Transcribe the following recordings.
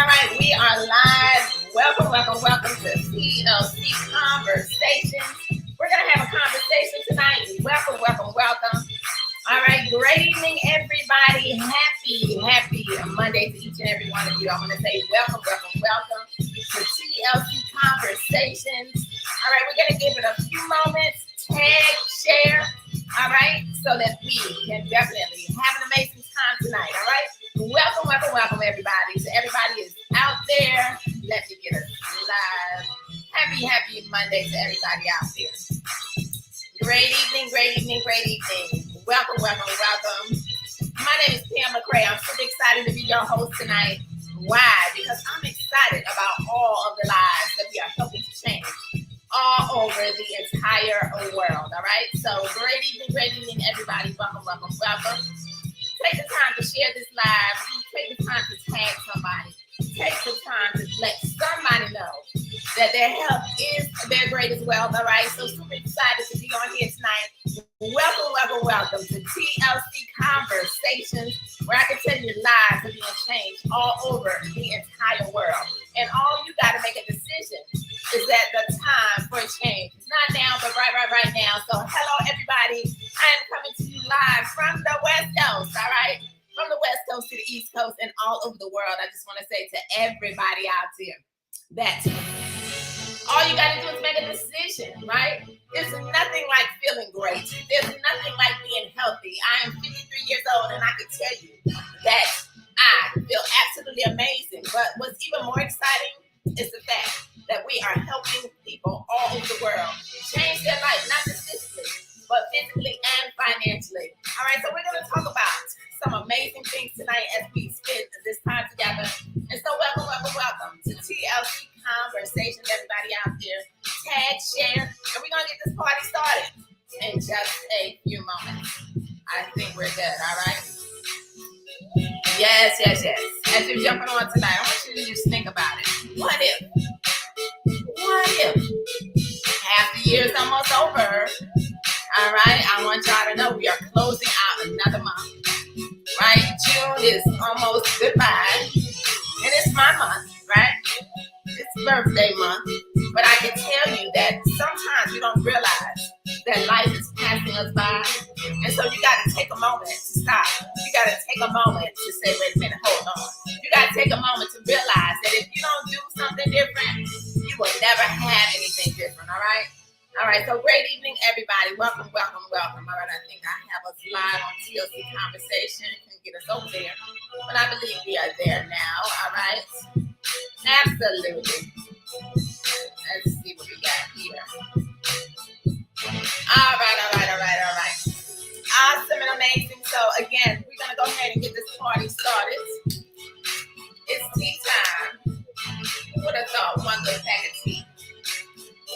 right. We are live. Welcome to TLC Conversations. We're going to have a conversation tonight. Welcome. All right. Great evening, everybody. Happy Monday to each and every one of you. I want to say welcome to TLC Conversations. All right. We're going to give it a few moments. Tag, share. All right. So that we can definitely have an amazing time tonight. All right. Welcome, everybody. So everybody is out there. Let me get us live. Happy Monday to everybody out there. Great evening. Welcome. My name is Pam McCray. I'm super excited to be your host tonight. Why? Because I'm excited about all of the lives that we are helping to change all over the entire world. All right. So great evening, everybody. Welcome. Take the time to share this live. Take the time to tag somebody. Take the time to let somebody know that their health is their greatest wealth. All right. So super excited to be on here tonight. Welcome to TLC Conversations, where I can tell you lives are being changed all over the entire world. And all you got to make a decision is that the time for change is not now, but right now. So hello, everybody. I am coming to you live from the West Coast, all right? From the West Coast to the East Coast and all over the world. I just want to say to everybody out there that all you got to do is make a decision, right? There's nothing like feeling great. There's nothing like being healthy. I am 53 years old, and I can tell you that I feel absolutely amazing. But what's even more exciting is the fact that we are helping people all over the world change their life, not just physically, but physically and financially. All right, so we're going to talk about some amazing things tonight as we spend this time together. And so welcome to TLC Conversations, everybody out there. Tag, share, and we're going to get this party started in just a few moments. I think we're good, all right? Yes. As you're jumping on tonight, I want you to just think about it. What if half the year is almost over? All right, I want y'all to know we are closing out another month, right? June is almost goodbye, and it's my month, right? It's birthday month, but I can tell you that sometimes you don't realize that life is passing us by, and so you got to take a moment to stop. You got to take a moment to say, wait a minute, hold on. You got to take a moment to realize that if you don't do something different, you will never have anything different, all right? All right, so great evening, everybody. Welcome. All right, I think I have us live on TLC Conversation. Can get us over there, but I believe we are there now, all right? Absolutely. Let's see what we got here. All right. Awesome and amazing. So again, we're going to go ahead and get this party started. It's tea time. Who would have thought one good pack of tea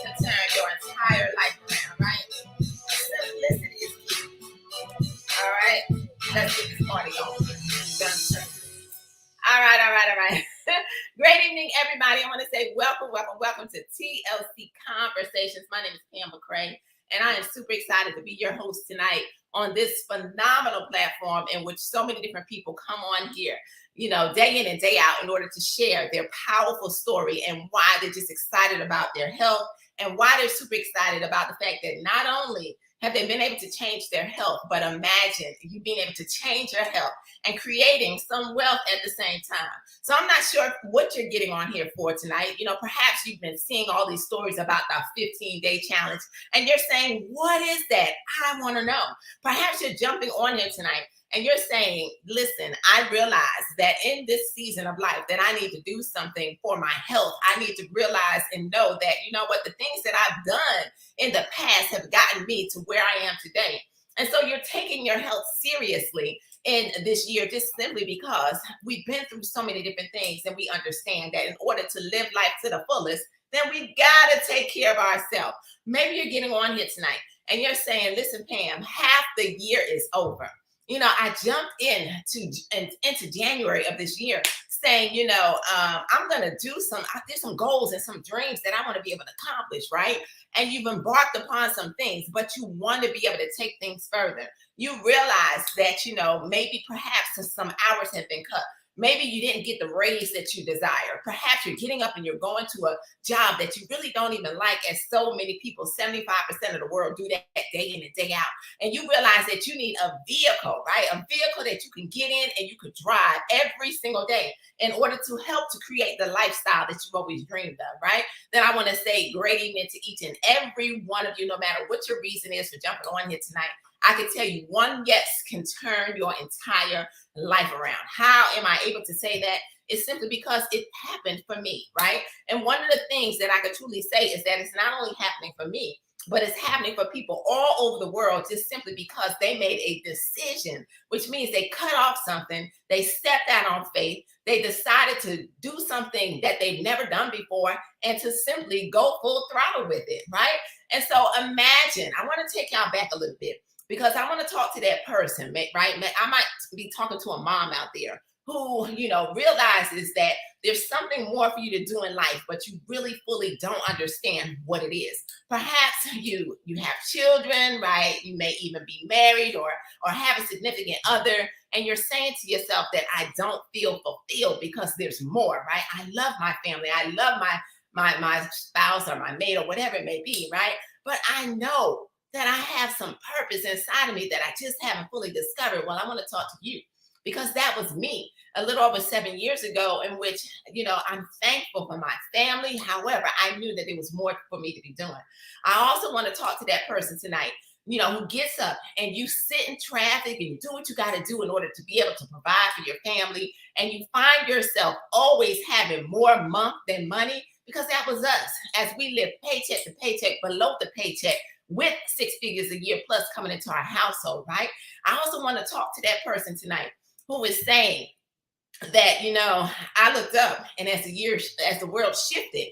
to turn your entire life around, right? Simplicity is key. All right? Let's get this party on. Done. All right. Great evening, everybody. I want to say welcome to TLC Conversations. My name is Pam McCray, and I am super excited to be your host tonight on this phenomenal platform in which so many different people come on here, day in and day out in order to share their powerful story and why they're just excited about their health and why they're super excited about the fact that not only have they been able to change their health, but imagine you being able to change your health and creating some wealth at the same time. So I'm not sure what you're getting on here for tonight. Perhaps you've been seeing all these stories about the 15-day challenge, and you're saying, what is that? I want to know. Perhaps you're jumping on here tonight and you're saying, listen, I realize that in this season of life that I need to do something for my health. I need to realize and know that, the things that I've done in the past have gotten me to where I am today. And so you're taking your health seriously in this year, just simply because we've been through so many different things, and we understand that in order to live life to the fullest, then we've got to take care of ourselves. Maybe you're getting on here tonight and you're saying, listen, Pam, half the year is over. I jumped into January of this year saying, I'm going to do there's some goals and some dreams that I want to be able to accomplish, right? And you've embarked upon some things, but you want to be able to take things further. You realize that, maybe perhaps some hours have been cut. Maybe you didn't get the raise that you desire. Perhaps you're getting up and you're going to a job that you really don't even like, as so many people, 75% of the world do that day in and day out. And you realize that you need a vehicle, right? A vehicle that you can get in and you could drive every single day in order to help to create the lifestyle that you've always dreamed of, right? Then I want to say great evening to each and every one of you, no matter what your reason is for jumping on here tonight. I can tell you one yes can turn your entire life around. How am I able to say that? It's simply because it happened for me, right? And one of the things that I could truly say is that it's not only happening for me, but it's happening for people all over the world just simply because they made a decision, which means they cut off something, they stepped out on faith, they decided to do something that they've never done before and to simply go full throttle with it, right? And so imagine, I want to take y'all back a little bit, because I want to talk to that person, right? I might be talking to a mom out there who, realizes that there's something more for you to do in life, but you really fully don't understand what it is. Perhaps you have children, right? You may even be married or have a significant other, and you're saying to yourself that I don't feel fulfilled because there's more, right? I love my family. I love my spouse or my mate or whatever it may be, right? But I know that I have some purpose inside of me that I just haven't fully discovered. Well, I want to talk to you, because that was me a little over 7 years ago, in which, I'm thankful for my family. However, I knew that there was more for me to be doing. I also want to talk to that person tonight, who gets up and you sit in traffic and you do what you got to do in order to be able to provide for your family. And you find yourself always having more month than money, because that was us as we lived paycheck to paycheck, below the paycheck, with 6 figures a year plus coming into our household, right? I also want to talk to that person tonight who is saying that, I looked up, and as the world shifted,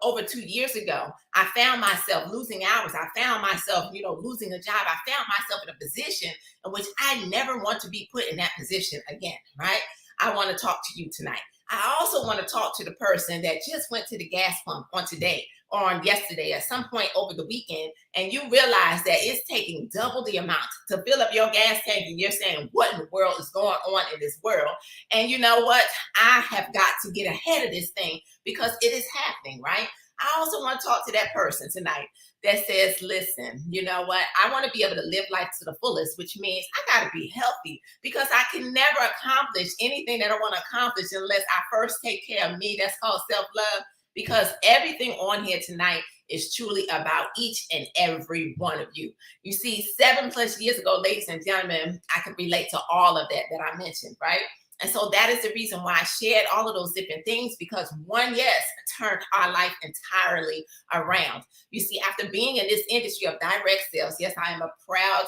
over 2 years ago, I found myself losing hours. I found myself, losing a job. I found myself in a position in which I never want to be put in that position again, right? I want to talk to you tonight. I also want to talk to the person that just went to the gas pump on today or on yesterday, at some point over the weekend, and you realize that it's taking double the amount to fill up your gas tank, and you're saying, what in the world is going on in this world? And you know what? I have got to get ahead of this thing because it is happening, right? I also want to talk to that person tonight that says, listen, you know what? I want to be able to live life to the fullest, which means I got to be healthy, because I can never accomplish anything that I want to accomplish unless I first take care of me. That's called self-love, because everything on here tonight is truly about each and every one of you. You see, 7+ years ago, ladies and gentlemen, I could relate to all of that I mentioned, right? And so that is the reason why I shared all of those different things, because one yes turned our life entirely around. You see, after being in this industry of direct sales, yes, I am a proud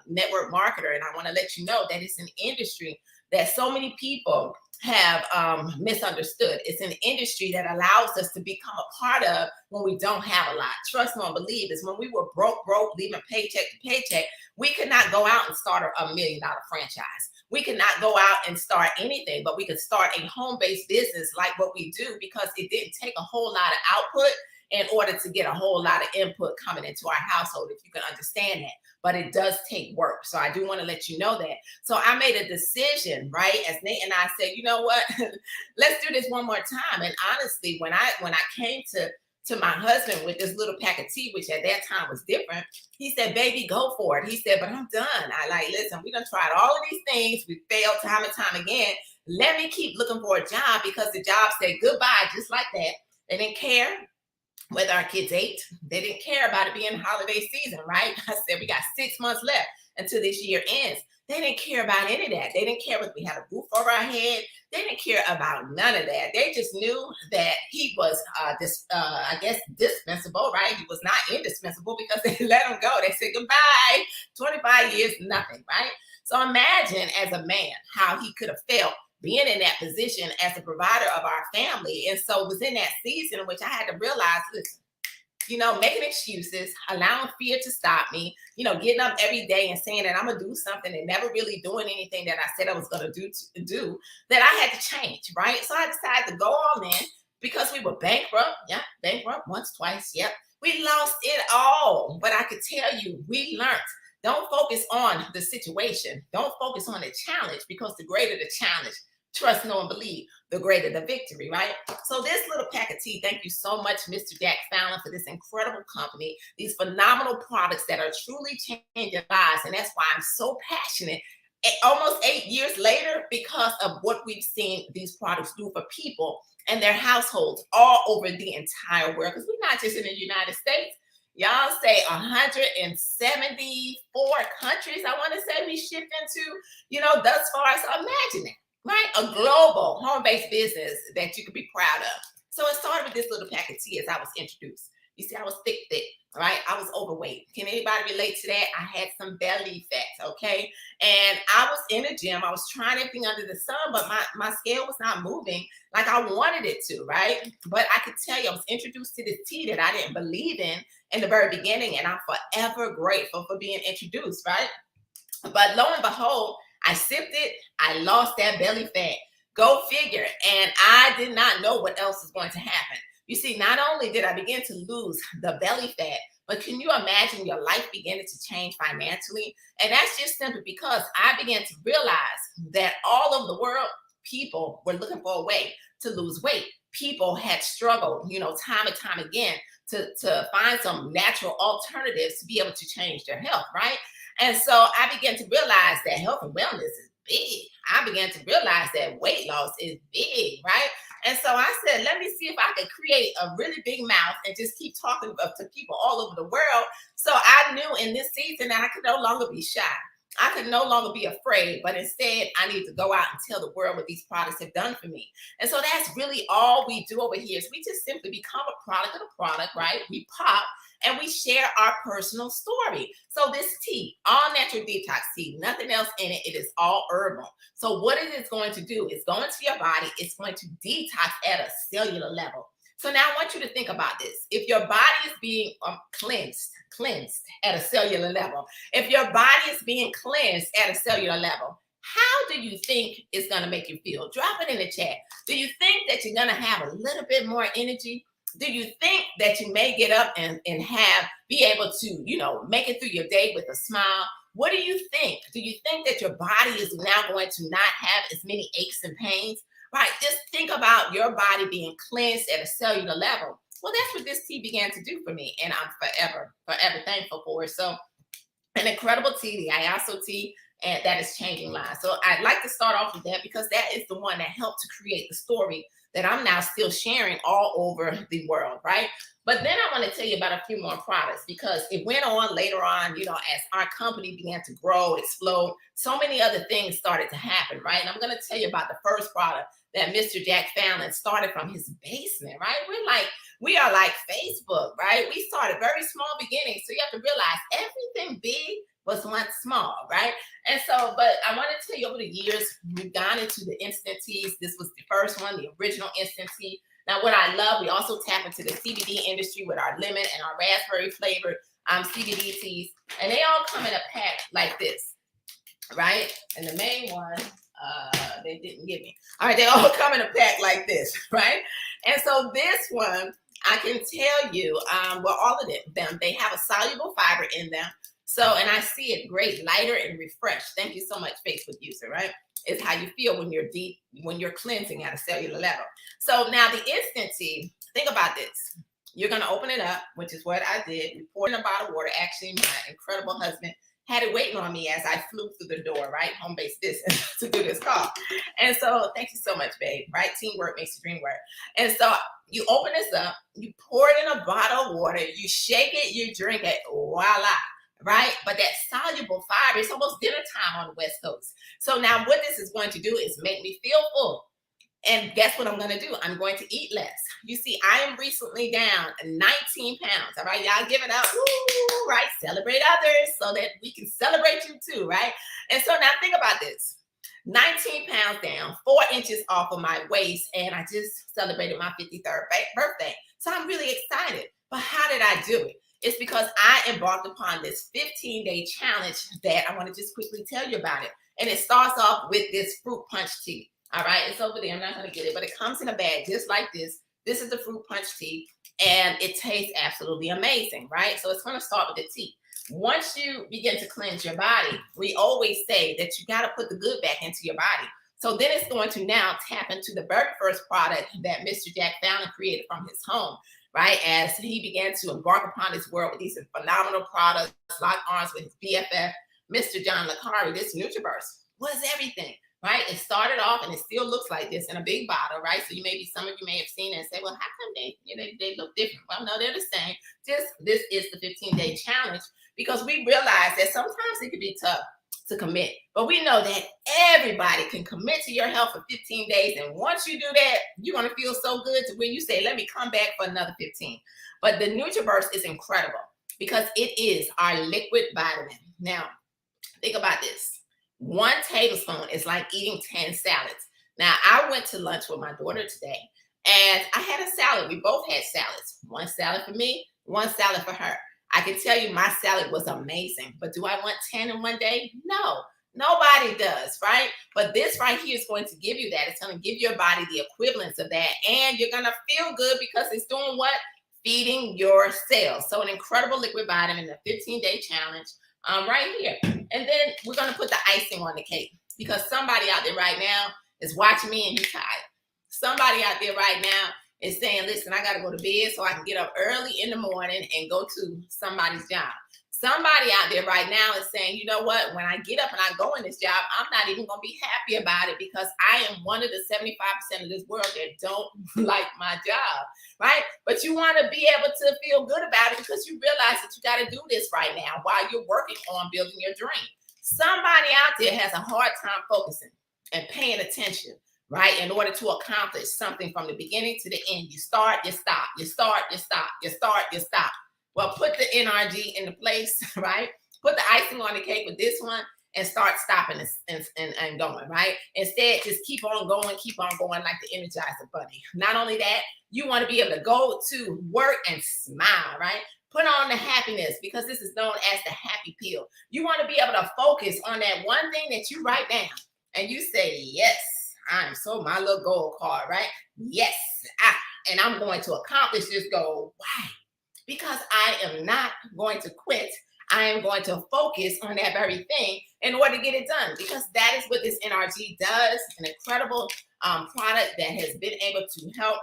network marketer, and I want to let you know that it's an industry that so many people have misunderstood. It's an industry that allows us to become a part of when we don't have a lot. Trust me and believe is when we were broke, leaving paycheck to paycheck, we could not go out and start a $1 million franchise. We could not go out and start anything, but we could start a home-based business like what we do, because it didn't take a whole lot of output in order to get a whole lot of input coming into our household, if you can understand that. But it does take work. So I do want to let you know that. So I made a decision, right? As Nate and I said, you know what? Let's do this one more time. And honestly, when I came to my husband with this little pack of tea, which at that time was different, he said, baby, go for it. He said, but I'm done. Listen, we done tried all of these things. We failed time and time again. Let me keep looking for a job, because the job said goodbye just like that. They didn't care whether our kids ate. They didn't care about it being holiday season, right? I said, we got 6 months left until this year ends. They didn't care about any of that. They didn't care whether we had a roof over our head. They didn't care about none of that. They just knew that he was, dispensable, right? He was not indispensable, because they let him go. They said goodbye. 25 years, nothing, right? So imagine as a man how he could have felt being in that position as a provider of our family. And so it was in that season in which I had to realize, listen, making excuses, allowing fear to stop me, getting up every day and saying that I'm going to do something and never really doing anything that I said I was going to do, that I had to change, right? So I decided to go all in, because we were bankrupt. Yeah, bankrupt once, twice. Yep. We lost it all. But I could tell you, we learned. Don't focus on the situation. Don't focus on the challenge, because the greater the challenge, Trust, know, and believe, the greater the victory, right? So this little pack of tea, thank you so much, Mr. Jack Fallon, for this incredible company, these phenomenal products that are truly changing lives. And that's why I'm so passionate almost 8 years later because of what we've seen these products do for people and their households all over the entire world. Because we're not just in the United States. Y'all say 174 countries, I want to say we shipped into, thus far. So imagine it, right? A global home-based business that you could be proud of. So it started with this little pack of tea as I was introduced. You see, I was thick, right? I was overweight. Can anybody relate to that? I had some belly fat, okay? And I was in a gym. I was trying everything under the sun, but my scale was not moving like I wanted it to, right? But I could tell you, I was introduced to this tea that I didn't believe in the very beginning, and I'm forever grateful for being introduced, right? But lo and behold, I sipped it. I lost that belly fat. Go figure. And I did not know what else was going to happen. You see, not only did I begin to lose the belly fat, but can you imagine your life beginning to change financially? And that's just simply because I began to realize that all over the world, people were looking for a way to lose weight. People had struggled, time and time again to find some natural alternatives to be able to change their health, right? And so I began to realize that health and wellness is big. I began to realize that weight loss is big, right? And so I said, let me see if I could create a really big mouth and just keep talking to people all over the world. So I knew in this season that I could no longer be shy. I could no longer be afraid, but instead I need to go out and tell the world what these products have done for me. And so that's really all we do over here is we just simply become a product of the product, right? We pop and we share our personal story. So this tea, all natural detox tea, nothing else in it. It is all herbal. So what it is going to do is go into your body. It's going to detox at a cellular level. So now I want you to think about this. If your body is being cleansed at a cellular level, if your body is being cleansed at a cellular level, how do you think it's going to make you feel? Drop it in the chat. Do you think that you're going to have a little bit more energy? Do you think that you may get up and be able to, make it through your day with a smile? What do you think? Do you think that your body is now going to not have as many aches and pains? Right, just think about your body being cleansed at a cellular level. Well, that's what this tea began to do for me, and I'm forever thankful for it. So, an incredible tea, the Ayaso tea, and that is changing lives. So, I'd like to start off with that because that is the one that helped to create the story that I'm now still sharing all over the world, right? But then I want to tell you about a few more products because it went on later on, as our company began to grow, explode, so many other things started to happen, right? And I'm going to tell you about the first product that Mr. Jack Fallon started from his basement, right? We are like Facebook, right? We started very small beginnings. So you have to realize everything big was once small, right? And so, but I want to tell you over the years, we've gone into the instant teas. This was the first one, the original instant tea. Now, what I love, we also tap into the CBD industry with our lemon and our raspberry flavored CBD teas. And they all come in a pack like this, right? And the main one, they didn't give me. All right, they all come in a pack like this, right? And so this one, I can tell you, all of them, they have a soluble fiber in them. So, and I see it great, lighter and refreshed. Thank you so much, Facebook user, right? It's how you feel when you're cleansing at a cellular level. So now the instant tea, think about this. You're going to open it up, which is what I did. We poured in a bottle of water. Actually, my incredible husband had it waiting on me as I flew through the door, right? Home-based business to do this call. And so thank you so much, babe, right? Teamwork makes the dream work. And so you open this up, you pour it in a bottle of water, you shake it, you drink it, voila. Right? But that soluble fiber, it's almost dinner time on the West Coast. So now what this is going to do is make me feel full. And guess what I'm going to do? I'm going to eat less. You see, I am recently down 19 pounds. All right, y'all give it up. Woo, right? Celebrate others so that we can celebrate you too, right? And so now think about this. 19 pounds down, 4 inches off of my waist, and I just celebrated my 53rd birthday. So I'm really excited. But how did I do it? It's because I embarked upon this 15-day challenge that I want to just quickly tell you about it. And it starts off with this fruit punch tea. All right, it's over there. I'm not going to get it, but it comes in a bag just like this. This is the fruit punch tea, and it tastes absolutely amazing, right? So it's going to start with the tea. Once you begin to cleanse your body, we always say that you got to put the good back into your body. So then it's going to now tap into the very first product that Mr. Jack found and created from his home, right? As he began to embark upon his world with these phenomenal products, lock arms with his BFF, Mr. John Licari. This NutriBurst was everything, right? It started off and it still looks like this in a big bottle, right? So some of you may have seen it and say, well, how come they look different? Well, no, they're the same. This is the 15-day challenge, because we realize that sometimes it can be tough to commit, but we know that everybody can commit to your health for 15 days. And once you do that, you're going to feel so good to where you say, let me come back for another 15. But the NutriBurst is incredible because it is our liquid vitamin. Now, think about this. 1 tablespoon is like eating 10 salads. Now, I went to lunch with my daughter today and I had a salad. We both had salads. 1 salad for me, 1 salad for her. I can tell you my salad was amazing, but do I want 10 in one day? No, nobody does, right? But this right here is going to give you that. It's going to give your body the equivalence of that, and you're going to feel good because it's doing what? Feeding your cells. So an incredible liquid vitamin, the 15-day challenge right here. And then we're going to put the icing on the cake, because somebody out there right now is watching me and you're tired. Somebody out there right now is saying, listen, I got to go to bed so I can get up early in the morning and go to somebody's job. Somebody out there right now is saying, you know what, when I get up and I go in this job, I'm not even going to be happy about it because I am one of the 75% of this world that don't like my job, right? But you want to be able to feel good about it because you realize that you got to do this right now while you're working on building your dream. Somebody out there has a hard time focusing and paying attention, right? In order to accomplish something from the beginning to the end. You start, you stop, you start, you stop, you start, you stop. Well, put the NRG in the place, right? Put the icing on the cake with this one and start stopping and going, right? Instead, just keep on going like the Energizer Bunny. Not only that, you want to be able to go to work and smile, right? Put on the happiness, because this is known as the happy pill. You want to be able to focus on that one thing that you write down and you say, yes, I'm so my little goal card, right? Yes, and I'm going to accomplish this goal. Why? Because I am not going to quit. I am going to focus on that very thing in order to get it done, because that is what this NRG does. An incredible product that has been able to help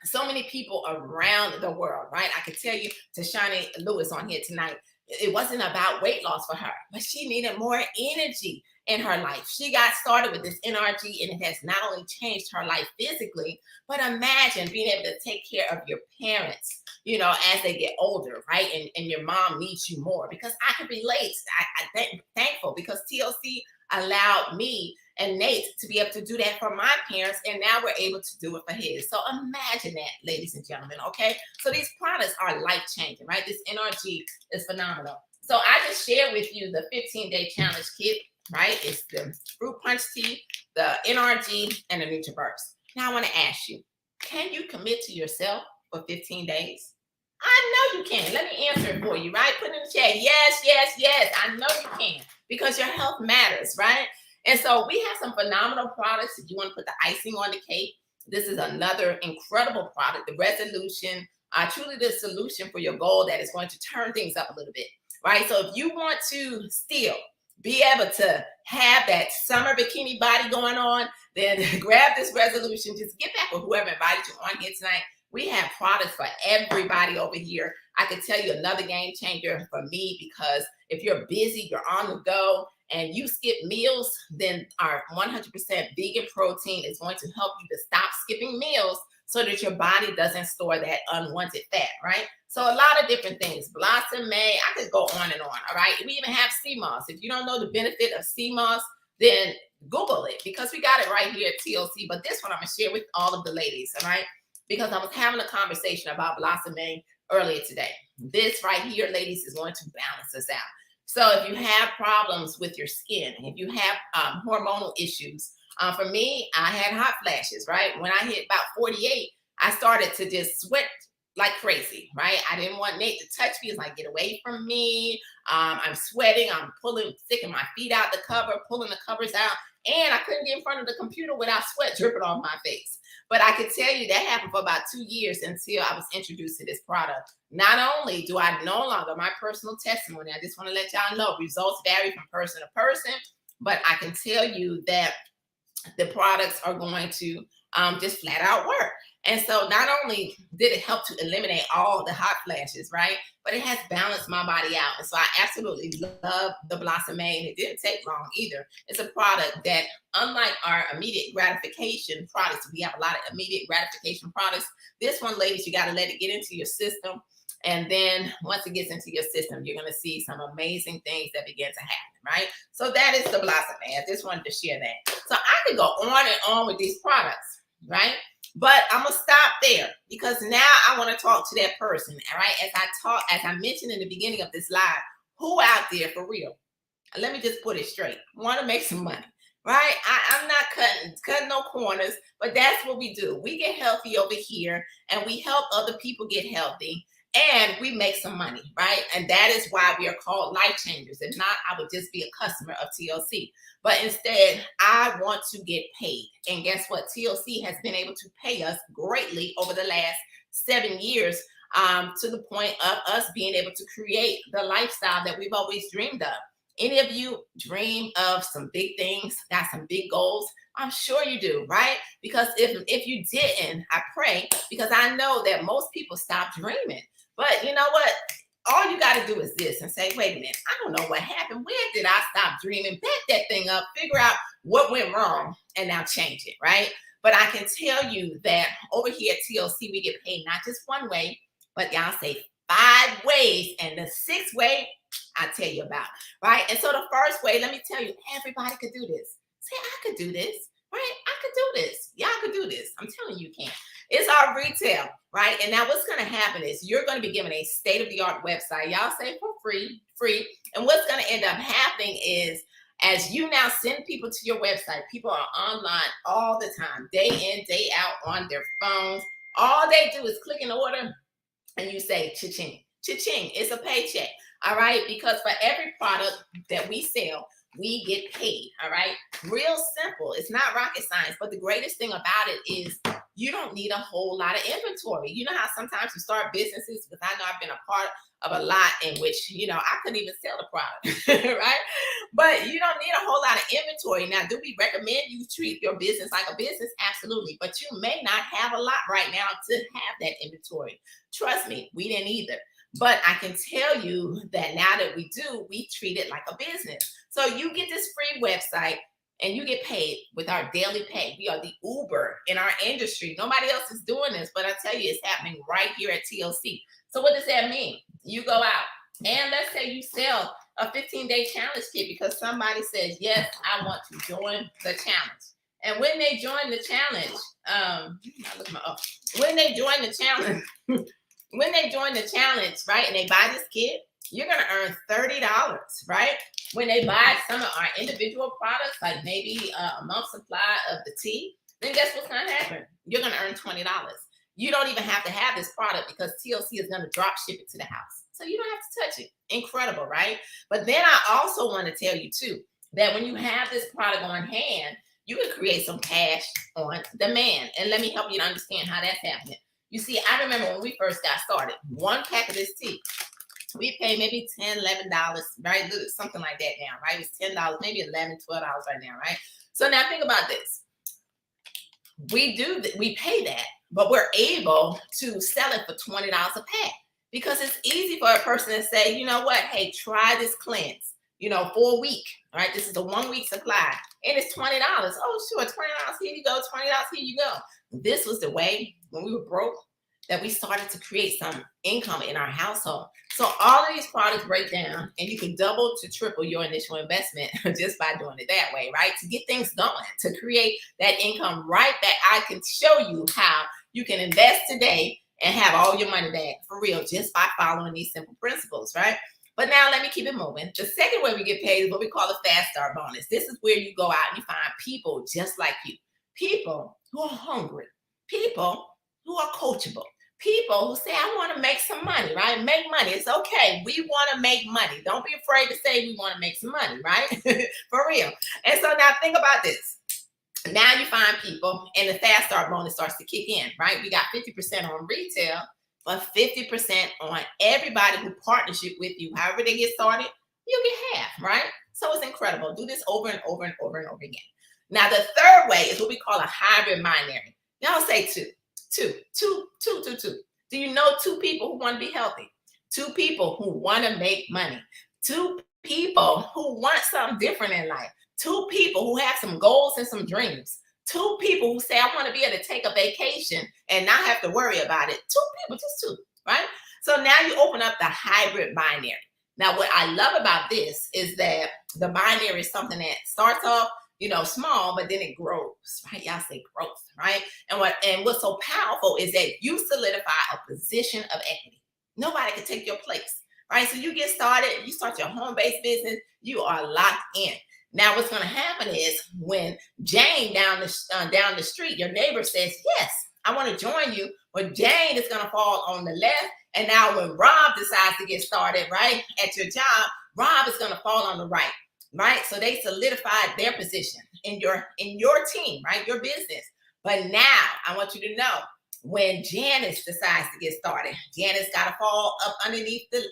so many people around the world, right? I could tell you, Tashani Lewis on here tonight, it wasn't about weight loss for her, but she needed more energy in her life. She got started with this NRG and it has not only changed her life physically, but imagine being able to take care of your parents, you know, as they get older, right? And your mom needs you more, because I can relate. I'm thankful because TLC allowed me and Nate to be able to do that for my parents, and now we're able to do it for his. So imagine that, ladies and gentlemen, okay? So these products are life-changing, right? This NRG is phenomenal. So I just shared with you the 15-day challenge kit, right? It's the fruit punch tea, the NRG, and the NutriBurst. Now I want to ask you, can you commit to yourself for 15 days? I know you can. Let me answer it for you, right? Put in the chat, yes, yes, yes. I know you can, because your health matters, right? And so we have some phenomenal products. If you want to put the icing on the cake, this is another incredible product, the Resolution, truly the solution for your goal that is going to turn things up a little bit, right? So if you want to still be able to have that summer bikini body going on, then grab this Resolution. Just get back with whoever invited you on here tonight. We have products for everybody over here. I can tell you another game changer for me, because if you're busy, you're on the go, and you skip meals, then our 100% vegan protein is going to help you to stop skipping meals so that your body doesn't store that unwanted fat, right? So a lot of different things. Blossom May, I could go on and on, all right? We even have sea moss. If you don't know the benefit of sea moss, then Google it, because we got it right here at TLC. But this one I'm going to share with all of the ladies, all right? Because I was having a conversation about Blossom May earlier today. This right here, ladies, is going to balance us out. So if you have problems with your skin, if you have hormonal issues, for me, I had hot flashes, right? When I hit about 48, I started to just sweat like crazy, right? I didn't want Nate to touch me. It's like, get away from me. I'm sweating. I'm sticking my feet out the cover, pulling the covers out. And I couldn't get in front of the computer without sweat dripping on my face. But I could tell you that happened for about 2 years until I was introduced to this product. Not only do I no longer, my personal testimony, I just want to let y'all know, results vary from person to person, but I can tell you that the products are going to just flat out work. And so not only did it help to eliminate all the hot flashes, right? But it has balanced my body out. And so I absolutely love the Blossomaine. It didn't take long either. It's a product that, unlike our immediate gratification products, we have a lot of immediate gratification products. This one, ladies, you got to let it get into your system. And then once it gets into your system, you're going to see some amazing things that begin to happen, right? So that is the Blossomaine. I just wanted to share that. So I could go on and on with these products, right? But I'm gonna stop there because now I want to talk to that person. All right. As I mentioned in the beginning of this live, who out there for real? Let me just put it straight. Want to make some money, right? I'm not cutting no corners, but that's what we do. We get healthy over here and we help other people get healthy and we make some money, right? And that is why we are called life changers. If not, I would just be a customer of TLC. But instead, I want to get paid. And guess what? TLC has been able to pay us greatly over the last 7 years, to the point of us being able to create the lifestyle that we've always dreamed of. Any of you dream of some big things, got some big goals? I'm sure you do, right? Because if you didn't, I pray, because I know that most people stop dreaming. But you know what? All you got to do is this and say, wait a minute, I don't know what happened. Where did I stop dreaming? Back that thing up, figure out what went wrong, and now change it, right? But I can tell you that over here at TLC, we get paid not just one way, but y'all say 5 ways. And the 6th way, I'll tell you about, right? And so the first way, let me tell you, everybody could do this. Say, I could do this, right? I could do this. Y'all could do this. I'm telling you, you can. It's our retail, right? And now what's going to happen is you're going to be given a state-of-the-art website. Y'all say for free. And what's going to end up happening is as you now send people to your website, people are online all the time, day in, day out on their phones. All they do is click an order and you say, cha-ching, cha-ching. It's a paycheck, all right? Because for every product that we sell, we get paid, all right? Real simple. It's not rocket science, but the greatest thing about it is you don't need a whole lot of inventory. You know how sometimes you start businesses, because I know I've been a part of a lot in which, I couldn't even sell the product, right? But you don't need a whole lot of inventory. Now, do we recommend you treat your business like a business? Absolutely. But you may not have a lot right now to have that inventory. Trust me, we didn't either. But I can tell you that now that we do, we treat it like a business. So you get this free website and you get paid with our daily pay. We are the Uber in our industry. Nobody else is doing this, but I tell you, it's happening right here at TLC. So what does that mean? You go out and let's say you sell a 15-day challenge kit because somebody says, yes, I want to join the challenge. And when they join the challenge, when they join the challenge, right, and they buy this kit, you're going to earn $30, right? When they buy some of our individual products, like maybe a month's supply of the tea, then guess what's going to happen? You're going to earn $20. You don't even have to have this product because TLC is going to drop ship it to the house. So you don't have to touch it. Incredible, right? But then I also want to tell you too, that when you have this product on hand, you can create some cash on demand. And let me help you to understand how that's happening. You see, I remember when we first got started, 1 pack of this tea, we pay maybe $10, $11, right? Something like that now, right? It's $10, maybe $11, $12 right now, right? So now think about this. We pay that, but we're able to sell it for $20 a pack because it's easy for a person to say, you know what? Hey, try this cleanse, for a week, all right? This is a 1-week supply and it's $20. Oh, sure, $20, here you go, $20, here you go. This was the way when we were broke that we started to create some income in our household. So all of these products break down and you can double to triple your initial investment just by doing it that way, right? To get things going, to create that income right back. I can show you how you can invest today and have all your money back for real just by following these simple principles, right? But now let me keep it moving. The second way we get paid is what we call a fast start bonus. This is where you go out and you find people just like you. People who are hungry. People who are coachable. People who say, I want to make some money, right? Make money. It's okay. We want to make money. Don't be afraid to say we want to make some money, right? For real. And so now think about this. Now you find people and the fast start bonus starts to kick in, right? We got 50% on retail, but 50% on everybody who partnership with you. However they get started, you get half, right? So it's incredible. Do this over and over and over and over again. Now, the third way is what we call a hybrid binary. Y'all say two. Do you know two people who want to be healthy? Two people who want to make money. Two people who want something different in life. Two people who have some goals and some dreams. Two people who say, I want to be able to take a vacation and not have to worry about it. Two people, just two, right? So now you open up the hybrid binary. Now, what I love about this is that the binary is something that starts off, small, but then it grows, right? Y'all say growth, right? And what's so powerful is that you solidify a position of equity. Nobody can take your place, right? So you get started, you start your home-based business, you are locked in. Now, what's going to happen is when Jane down the street, your neighbor says, yes, I want to join you, but Jane is going to fall on the left. And now when Rob decides to get started, right, at your job, Rob is going to fall on the right, right? So they solidified their position in your team, right, your business. But now I want you to know, when Janice decides to get started, Janice got to fall up underneath the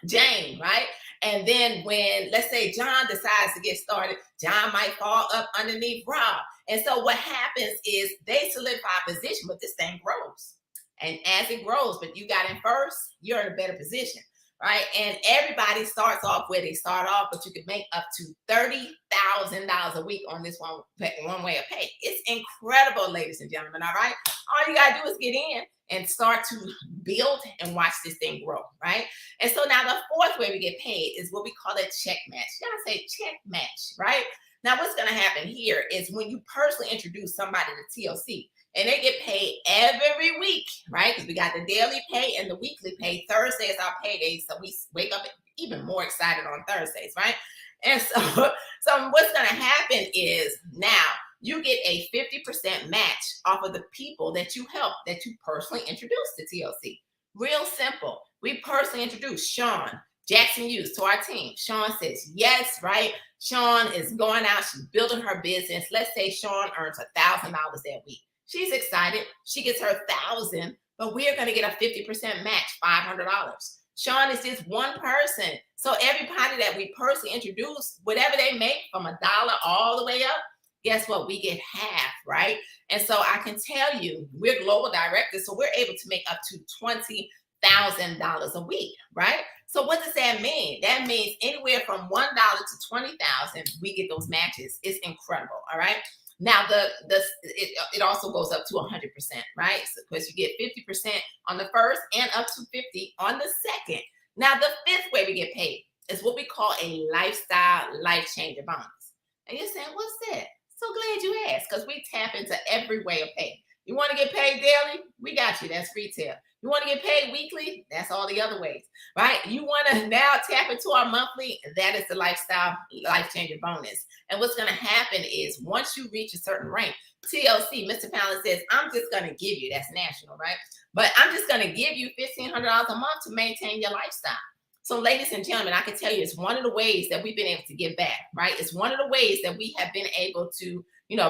Jane, right? And then when, let's say, John decides to get started, John might fall up underneath Rob. And so what happens is they solidify a position, but this thing grows. And as it grows, but you got in first, you're in a better position, right? And everybody starts off where they start off, but you can make up to $30,000 a week on this one way of pay. It's incredible, ladies and gentlemen, all right? All you got to do is get in and start to build and watch this thing grow, right? And so now the fourth way we get paid is what we call a check match. Y'all say check match, right? Now what's going to happen here is when you personally introduce somebody to TLC, and they get paid every week, right? Because we got the daily pay and the weekly pay. Thursday is our payday, so we wake up even more excited on Thursdays, right? And so what's going to happen is now you get a 50% match off of the people that you help, that you personally introduced to TLC. Real simple. We personally introduced Sean Jackson Hughes to our team. Sean says yes, right? Sean is going out. She's building her business. Let's say Sean earns $1,000 that week. She's excited. She gets her $1,000, but we're going to get a 50% match, $500. Sean is just one person. So everybody that we personally introduce, whatever they make from $1 all the way up, guess what? We get half, right? And so I can tell you, we're global directors, so we're able to make up to $20,000 a week, right? So what does that mean? That means anywhere from $1 to $20,000, we get those matches. It's incredible, all right? Now, it also goes up to 100%, right? So, because you get 50% on the first and up to 50 on the second. Now, the fifth way we get paid is what we call a lifestyle life changer bonus. And you're saying, what's that? So glad you asked, because we tap into every way of pay. You want to get paid daily? We got you. That's retail. You want to get paid weekly? That's all the other ways, right? You want to now tap into our monthly? That is the lifestyle life changer bonus. And what's going to happen is once you reach a certain rank, TLC, Mr. Palin says, I'm just going to give you, that's national, right? But I'm just going to give you $1,500 a month to maintain your lifestyle. So ladies and gentlemen, I can tell you it's one of the ways that we've been able to give back, right? It's one of the ways that we have been able to,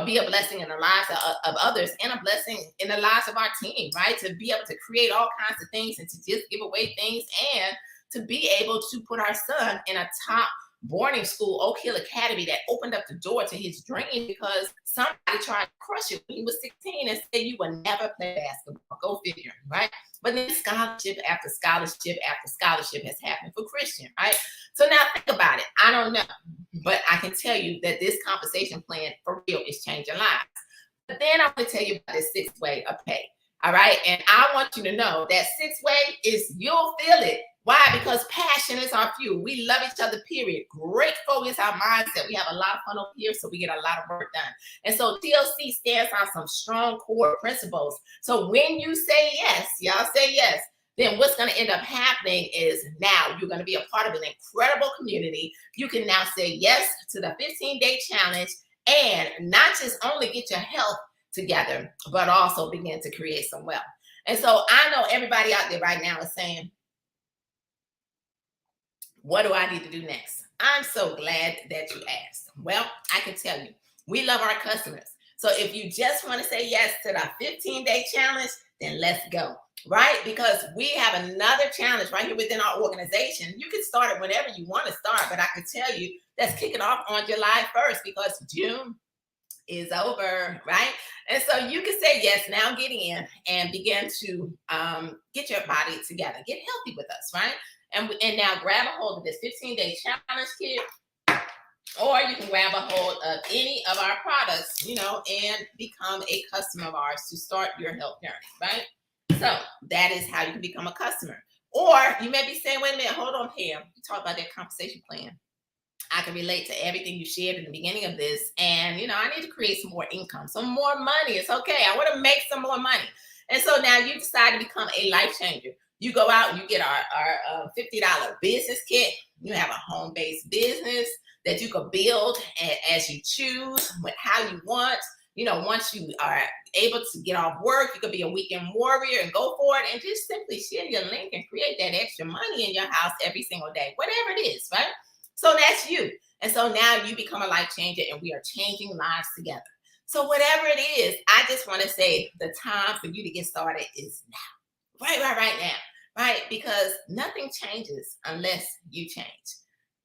be a blessing in the lives of others and a blessing in the lives of our team, right? To be able to create all kinds of things and to just give away things and to be able to put our son in a top boarding school, Oak Hill Academy, that opened up the door to his dream because somebody tried to crush it when he was 16 and said you would never play basketball. Go figure, right? But then scholarship after scholarship after scholarship has happened for Christian, right? So now think about it. I don't know, but I can tell you that this compensation plan for real is changing lives. But then I'm going to tell you about this sixth way of pay, all right? And I want you to know that sixth way is you'll feel it. Why? Because passion is our fuel. We love each other, period. Great focus, our mindset. We have a lot of fun over here, so we get a lot of work done. And so TLC stands on some strong core principles. So when you say yes, y'all say yes, then what's going to end up happening is now you're going to be a part of an incredible community. You can now say yes to the 15-day challenge and not just only get your health together, but also begin to create some wealth. And so I know everybody out there right now is saying, what do I need to do next? I'm so glad that you asked. Well, I can tell you, we love our customers. So if you just want to say yes to the 15-day challenge, then let's go. Right? Because we have another challenge right here within our organization. You can start it whenever you want to start, but I can tell you that's kicking off on July 1st because June is over, right? And so you can say yes now, get in and begin to get your body together, get healthy with us, right? And now grab a hold of this 15-day challenge kit, or you can grab a hold of any of our products, and become a customer of ours to start your health journey, right? So that is how you can become a customer. Or you may be saying, wait a minute, hold on, Pam. You talk about that compensation plan. I can relate to everything you shared in the beginning of this. And, I need to create some more income, some more money. It's okay. I want to make some more money. And so now you decide to become a life changer. You go out and you get our $50 business kit. You have a home-based business that you can build as you choose, how you want. Once you are able to get off work, you could be a weekend warrior and go for it and just simply share your link and create that extra money in your house every single day, whatever it is, right? So that's you. And so now you become a life changer and we are changing lives together. So whatever it is, I just want to say the time for you to get started is now. Right now, right? Because nothing changes unless you change.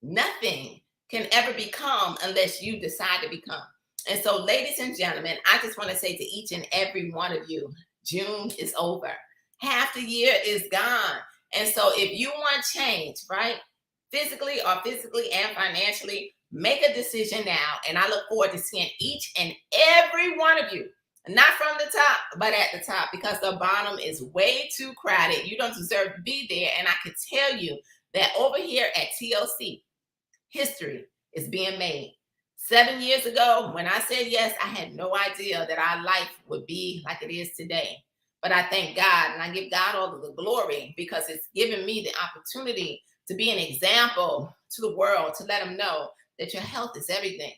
Nothing can ever become unless you decide to become. And so, ladies and gentlemen, I just want to say to each and every one of you, June is over. Half the year is gone. And so if you want change, right, physically and financially, make a decision now. And I look forward to seeing each and every one of you, not from the top, but at the top, because the bottom is way too crowded. You don't deserve to be there. And I can tell you that over here at TLC, history is being made. 7 years ago, when I said yes, I had no idea that our life would be like it is today. But I thank God, and I give God all of the glory because it's given me the opportunity to be an example to the world, to let them know that your health is everything.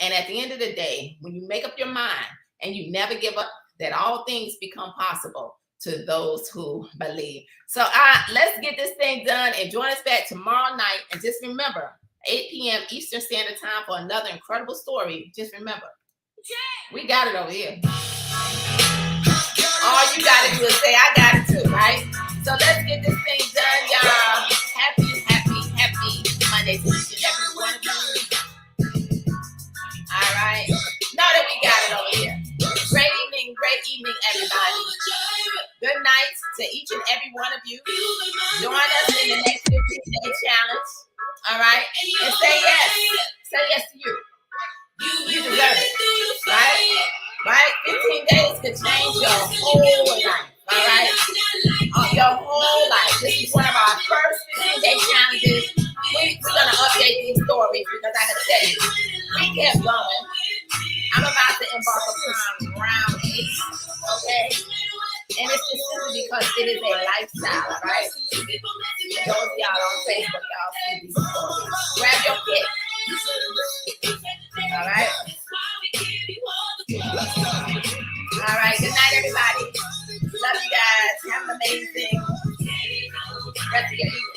And at the end of the day, when you make up your mind and you never give up, that all things become possible to those who believe. So let's get this thing done and join us back tomorrow night. And just remember, 8 p.m. Eastern Standard Time for another incredible story. Just remember, we got it over here. All you got to do is say, I got it too, right? So let's get this thing done, y'all. Happy Monday to each and every one of you. All right. Know that we got it over here. Great evening, everybody. Good night to each and every one of you. Join us in the next 15-day challenge. All right? And say yes. Say yes to you. You deserve it. Right? 15 days could change your whole life. All right? Your whole life. This is one of our first 15-day challenges. We're going to update these stories because I can tell you, we kept going. I'm about to embark upon round 8. Okay? And it's just simply because it is a lifestyle, all right? Those of y'all on Facebook, y'all see these stories. Grab your kit. All right? All right. Good night, everybody. Love you guys. Have an amazing rest of your evening.